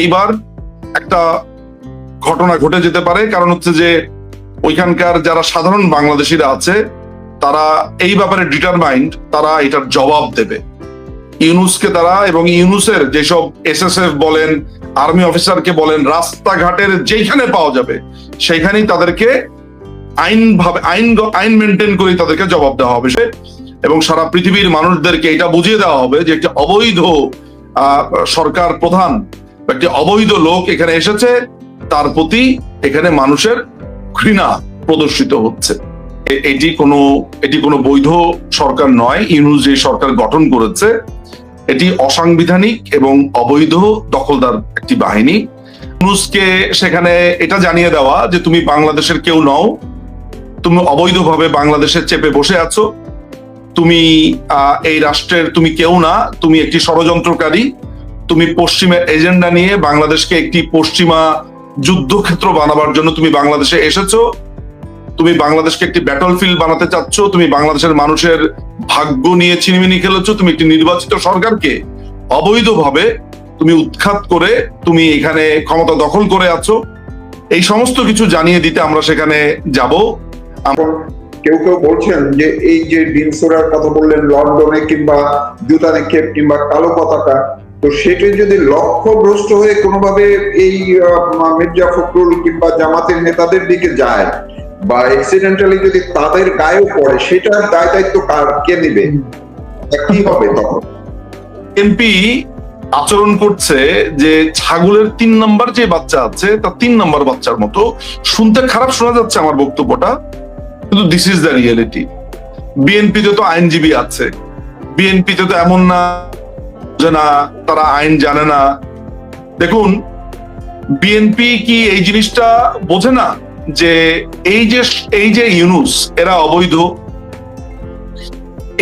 এইবার একটা ঘটনা ঘটে যেতে পারে, কারণ হচ্ছে যে ওইখানকার যারা সাধারণ বাংলাদেশিরা আছে তারা এই ব্যাপারে ডিটারমাইন্ড, তারা এটার জবাব দেবে ইউনূসকে তারা, এবং ইউনূসের যেসব এসএসএফ বলেন, আর্মি অফিসারকে বলেন, রাস্তাঘাটের যেখানে পাওয়া যাবে সেইখানেই তাদেরকে আইন মেনটেন করে তাদেরকে জবাব দেওয়া হবে। এবং সারা পৃথিবীর মানুষদেরকে এটা বুঝিয়ে দেওয়া হবে যে একটি অবৈধ সরকার প্রধান, একটি অবৈধ লোক এখানে এসেছে, তার প্রতি এখানে মানুষের ঘৃণা প্রদর্শিত হচ্ছে। এটি কোনো বৈধ সরকার নয়। ইউনূস যে সরকার গঠন করেছে এটি অসাংবিধানিক এবং অবৈধ দখলদার একটি বাহিনী। ইউনূসকে সেখানে এটা জানিয়ে দেওয়া যে তুমি বাংলাদেশের কেউ নও, তুমি অবৈধভাবে বাংলাদেশে চেপে বসে আছো, তুমি এই রাষ্ট্রের তুমি কেউ না, তুমি একটি ষড়যন্ত্রকারী, তুমি পশ্চিমের এজেন্ডা নিয়ে বাংলাদেশকে একটি পশ্চিমা যুদ্ধক্ষেত্র বানাবার জন্য তুমি বাংলাদেশে এসেছো, তুমি বাংলাদেশকে একটি ব্যাটলফিল্ড বানাতে চাচ্ছ, তুমি বাংলাদেশের মানুষের ভাগ্য নিয়ে ছিনিমিনি খেলেছো, তুমি একটি নির্বাচিত সরকারকে অবৈধভাবে তুমি উৎখাত করে তুমি এখানে ক্ষমতা দখল করে আছো। এই সমস্ত কিছু জানিয়ে দিতে আমরা সেখানে যাব। কেউ কেউ বলছেন যে এই যে ডিনসোরার কথা বললেন, লন্ডনে কিংবা জুতা নিক্ষেপ কিংবা কালো পতাকা, তো সেটি যদি লক্ষ্যভ্রষ্ট হয়ে কোনোভাবে এই মির্জা ফখরুল কিংবা জামাতের নেতাদের দিকে যায় বা অ্যাক্সিডেন্টালি যদি তাদের গায়েও পড়ে, সেটার দায় দায়িত্ব কে নেবে, কি হবে তখন? এমপি আচরণ করছে যে ছাগলের ৩ নম্বর যে বাচ্চা আছে তার ৩ নম্বর বাচ্চার মতো। শুনতে খারাপ শোনা যাচ্ছে আমার বক্তব্যটা, কিন্তু দিস ইজ দ্য রিয়েলিটি। বিএনপিতে তো আইনজীবী আছে, বিএনপিতে তো এমন না যে না তারা আইন জানে না। দেখুন, বিএনপি কি এই জিনিসটা বোঝে না যে এই যে ইউনূস এরা অবৈধ,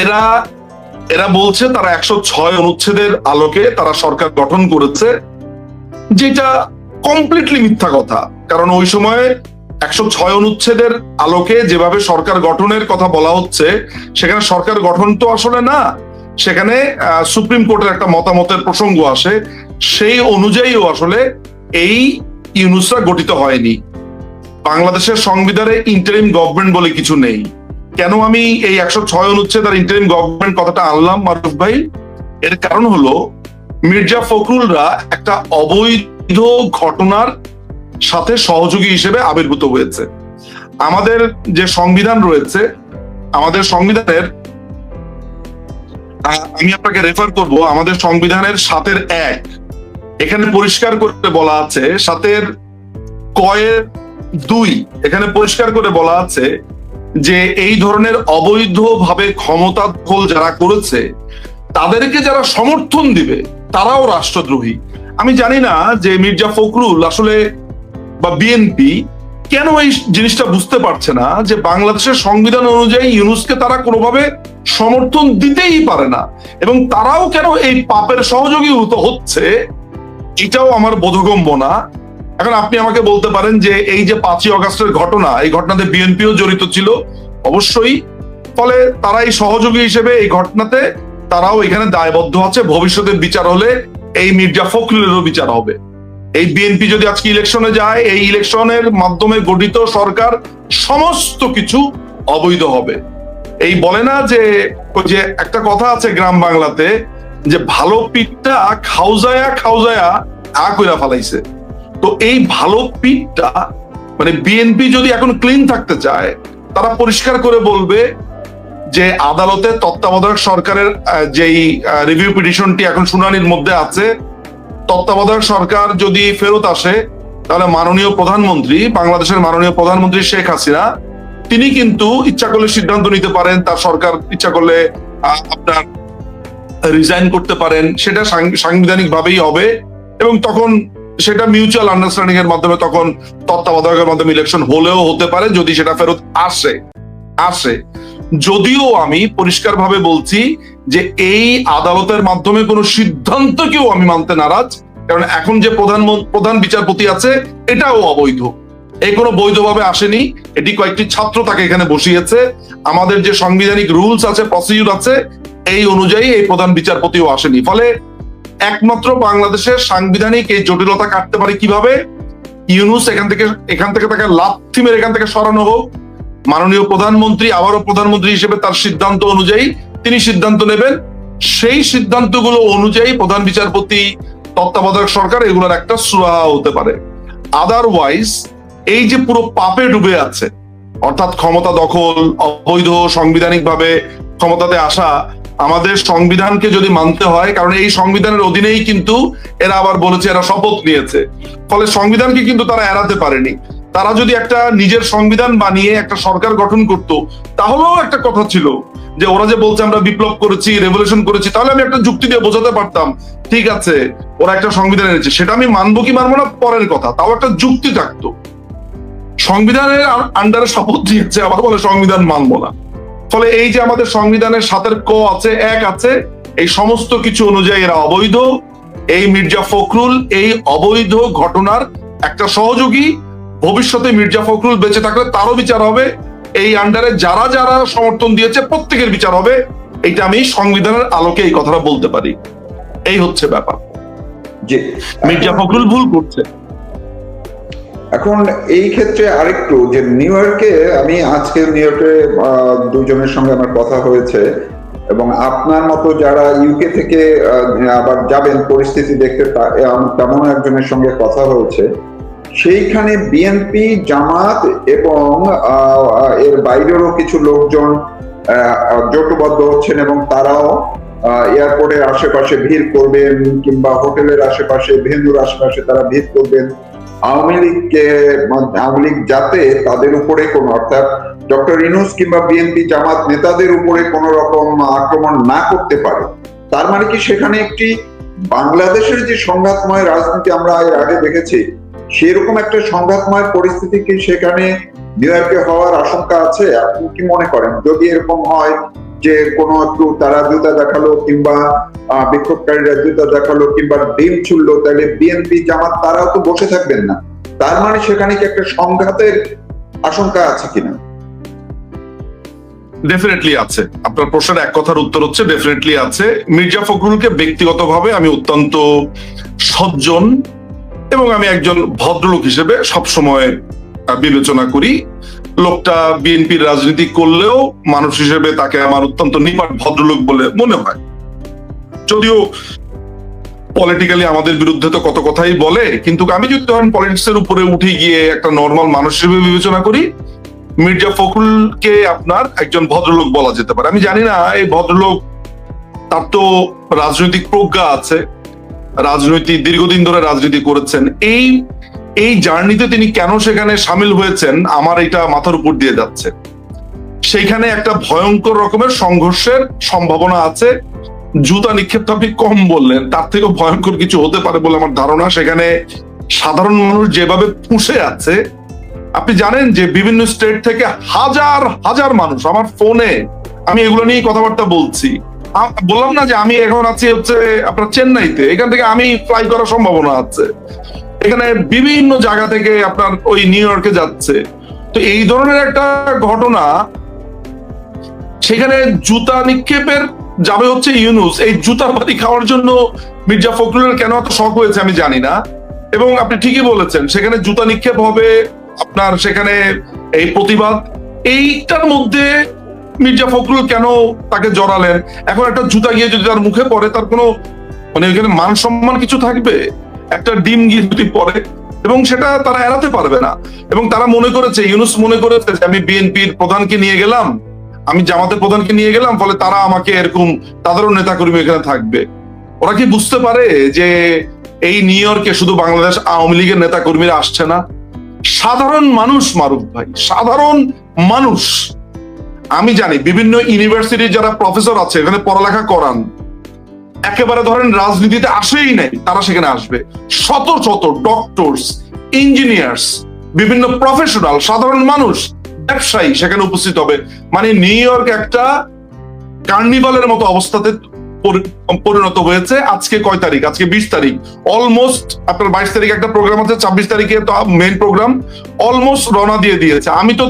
এরা বলছে তারা 106 অনুচ্ছেদের আলোকে তারা সরকার গঠন করেছে, যেটা কমপ্লিটলি মিথ্যা কথা। কারণ ওই সময় 106 অনুচ্ছেদের আলোকে যেভাবে সরকার গঠনের কথা বলা হচ্ছে, সেখানে সরকার গঠন তো আসলে না, সেখানে সুপ্রিম কোর্টের একটা মতামতের প্রসঙ্গ আসে, সেই অনুযায়ীও আসলে এই ইউনূসরা গঠিত হয়নি। বাংলাদেশের সংবিধানে ইন্টারিম গভর্নমেন্ট বলে কিছু নেই। কেন আমি এই 106 অনুচ্ছেদ আর ইন্টারিম গভর্নমেন্ট কথাটা আনলাম মারুফ ভাই? এর কারণ হলো মির্জা ফখরুলরা একটা অবৈধ ঘটনার সাথে সহযোগী হিসেবে আবির্ভূত হয়েছে। আমাদের যে সংবিধান রয়েছে, আমাদের সংবিধানের, আমি আপনাকে রেফার করব আমাদের সংবিধানের 7-এর 1, এখানে পরিষ্কার করে বলা আছে, 7-এর কয়ের 2, এখানে পরিষ্কার করে বলা আছে যে এই ধরনের অবৈধভাবে ক্ষমতা দখল যারা করেছে তাদেরকে যারা সমর্থন দিবে তারাও রাষ্ট্রদ্রোহী। আমি জানি না যে মির্জা ফখরুল আসলে বা বিএনপি কেন এই জিনিসটা বুঝতে পারছে না যে বাংলাদেশের সংবিধান অনুযায়ী ইউনূসকে তারা কোনোভাবে সমর্থন দিতেই পারে না, এবং তারাও কেন এই পাপের সহযোগী হচ্ছে এটাও আমার বোধগম্য না। এখন আপনি আমাকে বলতে পারেন যে এই যে 5ই আগস্টের ঘটনা, এই ঘটনাতে বিএনপিও জড়িত ছিল, অবশ্যই, ফলে তারা এই সহযোগী হিসেবে এই ঘটনাতে তারাও এখানে দায়বদ্ধ আছে। ভবিষ্যতে বিচার হলে এই মির্জা ফখরুলেরও বিচার হবে। এই বিএনপি যদি আজকে ইলেকশনে যায়, এই ইলেকশনের মাধ্যমে গঠিত সরকার সমস্ত কিছু অবৈধ হবে। এই বলে না যে একটা কথা আছে গ্রাম বাংলাতে যে ভালো পিঠটা খাউজায়া খাউজায়া কইরা ফালাইছে। তো এই ভালো পিঠটা মানে বিএনপি যদি এখন ক্লিন থাকতে চায়, তারা পরিষ্কার করে বলবে যে আদালতে তত্ত্বাবধায়ক সরকারের যেই রিভিউ পিটিশনটি এখন শুনানির মধ্যে আছে, তত্ত্বাবধায়ক সরকার যদি ফেরত আসে, তাহলে মাননীয় প্রধানমন্ত্রী, বাংলাদেশের মাননীয় প্রধানমন্ত্রী শেখ হাসিনা, তিনি কিন্তু ইচ্ছা করলে সিদ্ধান্ত নিতে পারেন, তার সরকার ইচ্ছা করলে আপনার রিজাইন করতে পারেন, সেটা সাংবিধানিক ভাবেই হবে, এবং তখন সেটা মিউচুয়াল আন্ডারস্ট্যান্ডিং এর মাধ্যমে তখন তত্ত্বাবধায়কের মাধ্যমে ইলেকশন হলেও হতে পারে যদি সেটা ফেরত আসে। যদিও আমি পরিষ্কারভাবে বলছি যে এই আদালতের মাধ্যমে কোনো সিদ্ধান্তকেও আমি মানতে নারাজ, কারণ এখন যে প্রধান বিচারপতি আছে এটাও অবৈধ। এই কোনো বৈধভাবে আসেনি, এটি কয়েকটি ছাত্র তাকে এখানে বসিয়েছে। আমাদের যে সাংবিধানিক রুলস আছে, প্রসিডিউর আছে, এই অনুযায়ী এই প্রধান বিচারপতিও আসেনি। ফলে একমাত্র বাংলাদেশের সাংবিধানিক এই জটিলতা কাটতে পারে কিভাবে? ইউনূস এখান থেকে তাকে লাথি মেরে এখান থেকে সরানো হোক, মাননীয় প্রধানমন্ত্রী আবারও প্রধানমন্ত্রী হিসেবে তার সিদ্ধান্ত অনুযায়ী তিনি সিদ্ধান্ত নেবেন, সেই সিদ্ধান্তগুলো অনুযায়ী প্রধান বিচারপতি, তত্ত্বাবধায়ক সরকার এগুলোর একটা সুরাহা হতে পারে। আদারওয়াইজ এই যে পুরো পাপে ডুবে আছে, অর্থাৎ ক্ষমতা দখল, অবৈধ সাংবিধানিক ভাবে ক্ষমতাতে আসা, আমাদের সংবিধানকে যদি মানতে হয়, কারণ এই সংবিধানের অধীনেই কিন্তু এরা আবার বলেছে এরা শপথ নিয়েছে, ফলে সংবিধানকে কিন্তু তারা এড়াতে পারেনি। তারা যদি একটা নিজের সংবিধান বানিয়ে একটা সরকার গঠন করত, তাহলেও একটা কথা ছিল যে ওরা যে বলছে আমরা বিপ্লব করেছি, রেভলিউশন করেছি, তাহলে আমি একটা যুক্তি দিয়ে বোঝাতে পারতাম ঠিক আছে ওরা একটা সংবিধান এনেছে, সেটা আমি মানবো কি মানবো না পরের কথা, তাও একটা যুক্তি থাকতো। সংবিধানের আন্ডারে শপথ দিয়েছে, আবার বলে সংবিধান মানবো না। ফলে এই যে আমাদের সংবিধানের 7 ক আছে, 1 আছে, এই সমস্ত কিছু অনুযায়ী এরা অবৈধ। এই মির্জা ফখরুল এই অবৈধ ঘটনার একটা সহযোগী। ভবিষ্যতে মির্জা ফখরুল বেঁচে থাকলে তারও বিচার হবে, এই আন্ডারে যারা যারা সমর্থন দিয়েছে প্রত্যেকের বিচার হবে। এটা আমি সংবিধানের আলোকে এই কথাটা বলতে পারি। এই হচ্ছে ব্যাপার। যে মির্জা ফখরুল ভুল করছে। এখন এই ক্ষেত্রে আরেকটু যে নিউ ইয়র্কে, আমি আজকে নিউ ইয়র্কে দুজনের সঙ্গে আমার কথা হয়েছে, এবং আপনার মতো যারা ইউকে থেকে আবার যাবেন পরিস্থিতি দেখতে, তেমন একজনের সঙ্গে কথা হয়েছে। সেইখানে বিএনপি, জামাত এবং এর বাইরেরও কিছু লোকজন জোটবদ্ধ হচ্ছেন, এবং তারাও এয়ারপোর্টের আশেপাশে ভিড় করবেন, কিংবা হোটেলের আশেপাশে, ভেন্যুর আশেপাশে তারা ভিড় করবেন আওয়ামী লীগ যাতে তাদের উপরে কোনো, অর্থাৎ ডক্টর ইউনূস কিংবা বিএনপি জামাত নেতাদের উপরে কোনো রকম আক্রমণ না করতে পারে। তার মানে কি সেখানে একটি বাংলাদেশের যে সংঘাতময় রাজনীতি আমরা এর আগে দেখেছি, সেরকম একটা সংঘাতময় পরিস্থিতি কি সেখানে নিউ ইয়র্কে হওয়ার আশঙ্কা আছে? আপনি কি মনে করেন যদি এরকম হয় যে কোনো একটু তারা জুতা দেখালো, কিংবা বিক্ষোভকারীরা জুতা দেখালো, কিংবা ডিম ছুড়লো, তাহলে বিএনপি জামাত তারাও তো বসে থাকবেন না? তার মানে সেখানে কি একটা সংঘাতের আশঙ্কা আছে কিনা? ডেফিনেটলি আছে। আপনার প্রশ্নের এক কথার উত্তর হচ্ছে ডেফিনেটলি আছে। মির্জা ফখরুলকে ব্যক্তিগতভাবে আমি অত্যন্ত সজ্জন এবং আমি একজন ভদ্রলোক হিসেবে সবসময় বিবেচনা করি। লোকটা বিএনপির রাজনীতি করলেও মানুষ হিসেবে তাকে আমার অত্যন্ত নিপাট ভদ্রলোক বলে মনে হয়। যদিও পলিটিক্যালি আমাদের বিরুদ্ধে তো কত কথাই বলে, কিন্তু আমি যদি ধরেন পলিটিক্স এর উপরে উঠে গিয়ে একটা নর্মাল মানুষ হিসেবে বিবেচনা করি, মির্জা ফখরুলকে আপনার একজন ভদ্রলোক বলা যেতে পারে। আমি জানি না এই ভদ্রলোক, তার তো রাজনৈতিক প্রজ্ঞা আছে, দীর্ঘদিন ধরে রাজনীতি করেছেন, এই জার্নিতে তিনি কেন সেখানে সামিল হয়েছেন আমার এটা মাথার উপর দিয়ে যাচ্ছে। সেইখানে একটা ভয়ঙ্কর রকমের সংঘর্ষের সম্ভাবনা আছে। জুতা নিক্ষেপটা আপনি কম বললেন, তার থেকেও ভয়ঙ্কর কিছু হতে পারে বলে আমার ধারণা। সেখানে সাধারণ মানুষ যেভাবে পুষে আছে, আপনি জানেন যে বিভিন্ন স্টেট থেকে হাজার হাজার মানুষ, আমার ফোনে আমি এগুলো নিয়ে কথাবার্তা বলছি। বললাম না যে আমি এখন আছি হচ্ছে আপনার চেন্নাইতে, এখান থেকে আমি ফ্লাই করার সম্ভাবনা আছে। এখানে বিভিন্ন জায়গা থেকে আপনার ওই নিউ ইয়র্কে যাচ্ছে। তো এই ধরনের একটা ঘটনা, সেখানে জুতা নিক্ষেপের যাবে হচ্ছে ইউনূস। এই জুতার বাড়ি খাওয়ার জন্য মির্জা ফখরুলের কেন এত শখ হয়েছে আমি জানি না। এবং আপনি ঠিকই বলেছেন, সেখানে জুতা নিক্ষেপ হবে, আপনার সেখানে এই প্রতিবাদ, এইটার মধ্যে মির্জা ফখরুল কেন তাকে জড়ালেন? এখন একটা জুতা গিয়ে যদি তার মুখে পড়ে, তার কোনো মানে এখানে মান সম্মান কিছু থাকবে? একটা ডিম গিয়ে যদি পড়ে, এবং সেটা তারা এড়াতে পারবে না। এবং তারা মনে করেছে, ইউনূস মনে করেছে যে আমি বিএনপির প্রধানকে নিয়ে গেলাম, আমি জামাতের প্রধানকে নিয়ে গেলাম, ফলে তারা আমাকে এরকম, তাদেরও নেতাকর্মী এখানে থাকবে। ওরা কি বুঝতে পারে যে এই নিউ ইয়র্কে শুধু বাংলাদেশ আওয়ামী লীগের নেতাকর্মীরা আসছে না, সাধারণ মানুষ, মারুফ ভাই, সাধারণ মানুষ। আমি জানি বিভিন্ন ইউনিভার্সিটির যারা প্রফেসর আছে, এখানে পড়ালেখা করান, একেবারে ধরেন রাজনীতিতে আসেই নাই, তারা সেখানে আসবে। শত শত ডক্টরস, ইঞ্জিনিয়ার্স, বিভিন্ন প্রফেশনাল, সাধারণ মানুষ, ব্যবসায়ী সেখানে উপস্থিত হবে। মানে নিউ ইয়র্ক একটা কার্নিভালের মতো অবস্থাতে পরিণত হয়েছে। আজকে কয় তারিখ? আজকে 20 তারিখ। অলমোস্ট আপনার 22 তারিখ একটা প্রোগ্রাম আছে, 26 তারিখে তো মেইন প্রোগ্রাম, অলমোস্ট রওনা দিয়ে দিয়েছে। আমি তো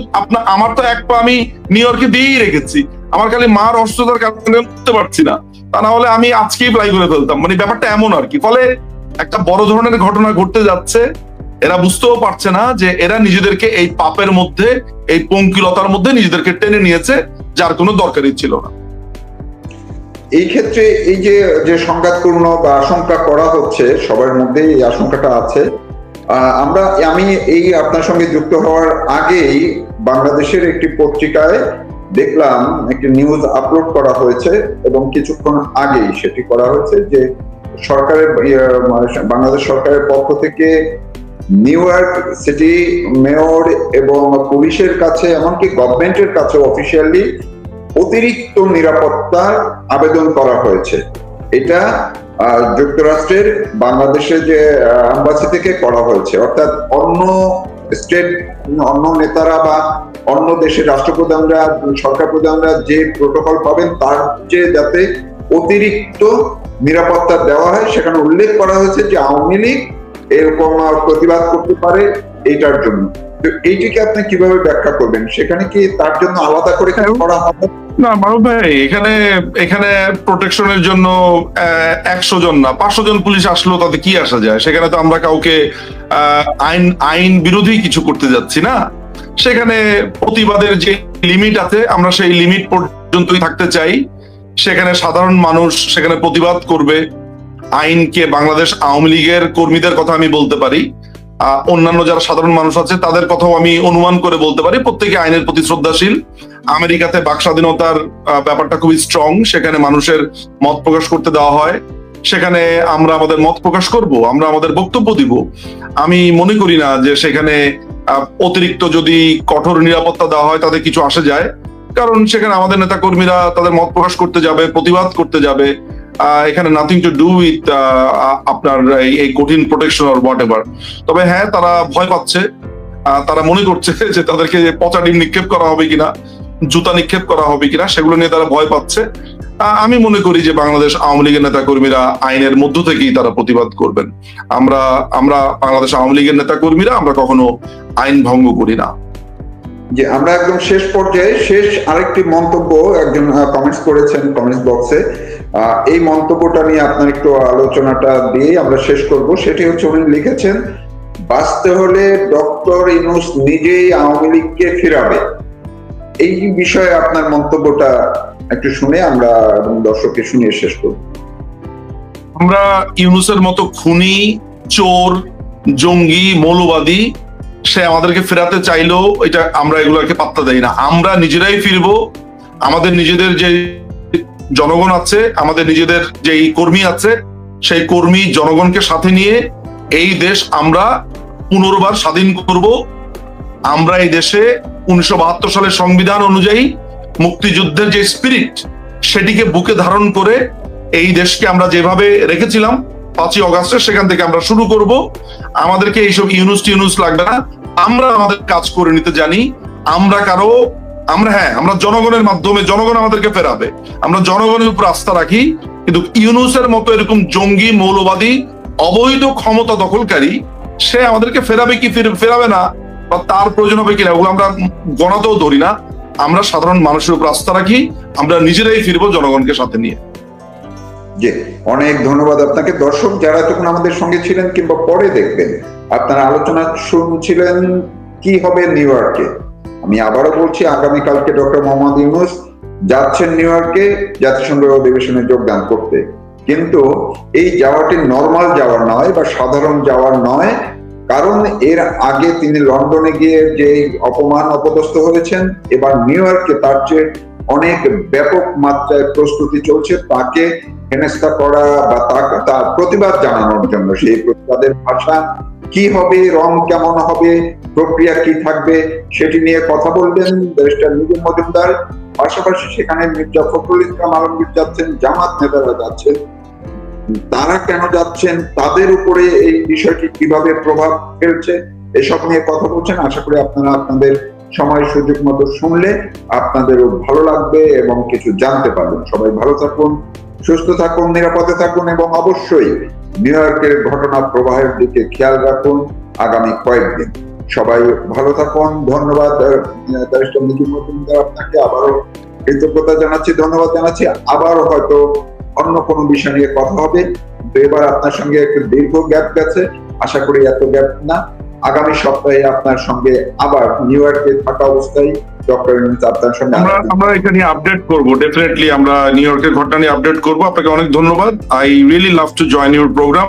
আমার তো এক পা আমি নিউ ইয়র্কে দিয়েই রেখেছি। আমার খালি মার অসুস্থতার কারণে করতে পারছি না, তা না হলে আমি আজকেই প্লাই করে ফেলতাম। মানে ব্যাপারটা এমন আর কি। ফলে একটা বড় ধরনের ঘটনা ঘটতে যাচ্ছে, এরা বুঝতেও পারছে না যে এরা নিজেদেরকে এই পাপের মধ্যে, এই পঙ্কিলতার মধ্যে নিজেদেরকে টেনে নিয়েছে, যার কোনো দরকারই ছিল না। এই ক্ষেত্রে এই যে যে সংঘাতপূর্ণ বা আশঙ্কা করা হচ্ছে, সবার মধ্যে এই আশঙ্কাটা আছে। আমি এই আপনার সঙ্গে যুক্ত হওয়ার আগেই বাংলাদেশের একটি পত্রিকায় দেখলাম একটি নিউজ আপলোড করা হয়েছে, এবং কিছুক্ষণ আগেই সেটি করা হয়েছে যে সরকারের বাংলাদেশ সরকারের পক্ষ থেকে নিউ ইয়র্ক সিটি মেয়র এবং পুলিশের কাছে, এমনকি গভর্নমেন্টের কাছে অফিসিয়ালি অতিরিক্ত নিরাপত্তার আবেদন করা হয়েছে। এটা যুক্তরাষ্ট্রের বাংলাদেশে যে অ্যাম্বাসি থেকে করা হয়েছে, অর্থাৎ অন্য স্টেট, অন্য নেতারা বা অন্য দেশের রাষ্ট্রপ্রধানরা, সরকার প্রধানরা যে প্রোটোকল পাবেন তার চেয়ে যাতে অতিরিক্ত নিরাপত্তা দেওয়া হয়, সেখানে উল্লেখ করা হয়েছে যে আওয়ামী লীগ এরকম প্রতিবাদ করতে পারে এইটার জন্য। তো এইটিকে আপনি কিভাবে ব্যাখ্যা করবেন? সেখানে কি তার জন্য আলাদা করে কিছু করা হবে? না মারুফ ভাই, এখানে প্রোটেকশনের জন্য 100 জন না 500 জন পুলিশ আসলেও তাতে কি আসা যায়? সেখানে তো আমরা কাউকে আইন বিরোধী কিছু করতে যাচ্ছি না। সেখানে প্রতিবাদের যে লিমিট আছে, আমরা সেই লিমিট পর্যন্তই থাকতে চাই। সেখানে সাধারণ মানুষ সেখানে প্রতিবাদ করবে। আইনকে, বাংলাদেশ আওয়ামী লীগের কর্মীদের কথা আমি বলতে পারি, অন্যান্য যারা সাধারণ মানুষ আছে তাদের কথাও আমি অনুমান করে বলতে পারি, প্রত্যেকে আইনের প্রতি শ্রদ্ধাশীল। আমেরিকাতে বাক স্বাধীনতার ব্যাপারটা খুবই স্ট্রং, সেখানে মানুষের মত প্রকাশ করতে দেওয়া হয়। সেখানে আমরা আমাদের মত প্রকাশ করব, আমরা আমাদের বক্তব্য দিব। আমি মনে করি না যে সেখানে অতিরিক্ত যদি কঠোর নিরাপত্তা দেওয়া হয় তাতে কিছু আসে যায়, কারণ সেখানে আমাদের নেতা কর্মীরা তাদের মত প্রকাশ করতে যাবে, প্রতিবাদ করতে যাবে। এখানে নাথিং টু ডু উইথ আপনার এই কঠিন প্রোটেকশন অর হোয়াট এভার। তবে হ্যাঁ, তারা ভয় পাচ্ছে, তারা মনে করছে যে তাদেরকে পচা ডিম নিক্ষেপ করা হবে কিনা, জুতা নিক্ষেপ করা হবে কিনা, সেগুলো নিয়ে তারা ভয় পাচ্ছে। আমি মনে করি যে বাংলাদেশ আওয়ামী লীগের নেতা কর্মীরা আইনের মধ্য থেকেই তারা প্রতিবাদ করবেন। আমরা বাংলাদেশ আওয়ামী লীগের নেতা কর্মীরা আমরা কখনো আইন ভঙ্গ করি না। যে আমরা একদম শেষ পর্যায়ে আরেকটি মন্তব্য একজন কমেন্টস করেছেন কমেন্টস বক্সে, এই মন্তব্যটা নিয়ে আপনার একটু আলোচনাটা দিয়ে আমরা শেষ করব। সেটি হচ্ছে, উনি লিখেছেন, বাঁচতে হলে ডক্টর ইউনূস নিজেই আওয়ামী লীগকে ফিরাবে। এই বিষয়ে আপনার মন্তব্যটা একটু শুনে আমরা দর্শককে শুনিয়ে শেষ করব। আমরা ইউনূসের মতো খুনি, চোর, জঙ্গি, মৌলবাদী সে আমাদেরকে ফেরাতে চাইলেও এটা আমরা এগুলোকে পাত্তা দেই না। আমরা নিজেরাই ফিরবো। আমাদের নিজেদের যে জনগণ আছে, আমাদের নিজেদের যে কর্মী আছে, সেই কর্মী জনগণকে সাথে নিয়ে এই দেশ আমরা পুনর্বার স্বাধীন করব। আমরা এই দেশে 1972 সালের সংবিধান অনুযায়ী মুক্তিযুদ্ধের যে স্পিরিট, সেটিকে বুকে ধারণ করে এই দেশকে আমরা যেভাবে রেখেছিলাম 5ই অগাস্টে, সেখান থেকে আমরা শুরু করব। আমাদেরকে এইসব ইউনুস লাগবে না। আমরা আমাদের কাজ করে নিতে জানি। আমরা জনগণের মাধ্যমে, জনগণ আমাদেরকে ফেরাবে। আমরা জনগণের উপর আস্থা রাখি। কিন্তু ইউনুসের মতো এরকম জঙ্গি, মৌলবাদী, অবৈধ ক্ষমতা দখলকারী সে আমাদেরকে ফেরাবে কি ফেরাবে না, বা তার প্রয়োজন হবে কিনা, ওগুলো আমরা গণাতেও ধরি না। আমরা সাধারণ মানুষের উপর আস্থা রাখি। আমরা নিজেরাই ফিরবো জনগণকে সাথে নিয়ে। জি, অনেক ধন্যবাদ আপনাকে। দর্শক যারা এতক্ষণ আমাদের সঙ্গে ছিলেন কিংবা পরে দেখবেন, আপনারা আলোচনা শুনছিলেন কি হবে নিউ ইয়র্কে। আমি আবারও বলছি, আগামীকালকে ডক্টর মোহাম্মদ ইউনূস যাচ্ছেন নিউ ইয়র্কে জাতিসংঘের অধিবেশনে যোগদান করতে। কিন্তু এই যাওয়াটি নর্মাল যাওয়ার নয় বা সাধারণ যাওয়ার নয়, কারণ এর আগে তিনি লন্ডনে গিয়ে যে অপমান অপদস্থ হয়েছেন, এবার নিউ ইয়র্কে তার চেয়ে অনেক ব্যাপক মাত্রায় প্রস্তুতি চলছে তাকে হেনস্থা করা বা তার প্রতিবাদ জানানোর জন্য। সেই প্রতিবাদের ভাষা কি হবে, রং কেমন হবে, প্রক্রিয়া কি থাকবে, সেটি নিয়ে কথা বলবেন ব্যারিস্টার নিজাম মজুমদার। পাশাপাশি সেখানে মির্জা ফখরুল ইসলাম আলমগীর যাচ্ছেন, জামাত নেতারা যাচ্ছেন। তারা কেন যাচ্ছেন, তাদের উপরে এই বিষয়টি কিভাবে প্রভাব ফেলছে, এসব নিয়ে কথা বলছেন। আশা করি আপনারা আপনাদের সময় সুযোগ মতো শুনলে আপনাদেরও ভালো লাগবে এবং কিছু জানতে পারবেন। সবাই ভালো থাকুন, সুস্থ থাকুন, নিরাপদে থাকুন এবং অবশ্যই নিউ ইয়র্কের ঘটনা প্রবাহের দিকে খেয়াল রাখুন আগামী কয়েকদিন। সবাই ভালো থাকুন। ধন্যবাদ ব্যারিস্টার নিজাম মজুমদার, আপনাকে আবারও কৃতজ্ঞতা জানাচ্ছি, ধন্যবাদ জানাচ্ছি। আবার হয়তো অন্য কোনো বিষয় নিয়ে কথা হবে। তো এবার আপনার সঙ্গে একটু দীর্ঘ গ্যাপ গেছে, আশা করি এত গ্যাপ না। আগামী সপ্তাহে আপনার সঙ্গে আবার নিউ ইয়র্কে থাকা অবস্থায় ডক্টর ইউনূস আপনার সঙ্গে আমরা এটা নিয়ে আপডেট করবো, ডেফিনেটলি আমরা নিউ ইয়র্কের ঘটনা নিয়ে আপডেট করবো। আপনাকে অনেক ধন্যবাদ। I really love to join your programme.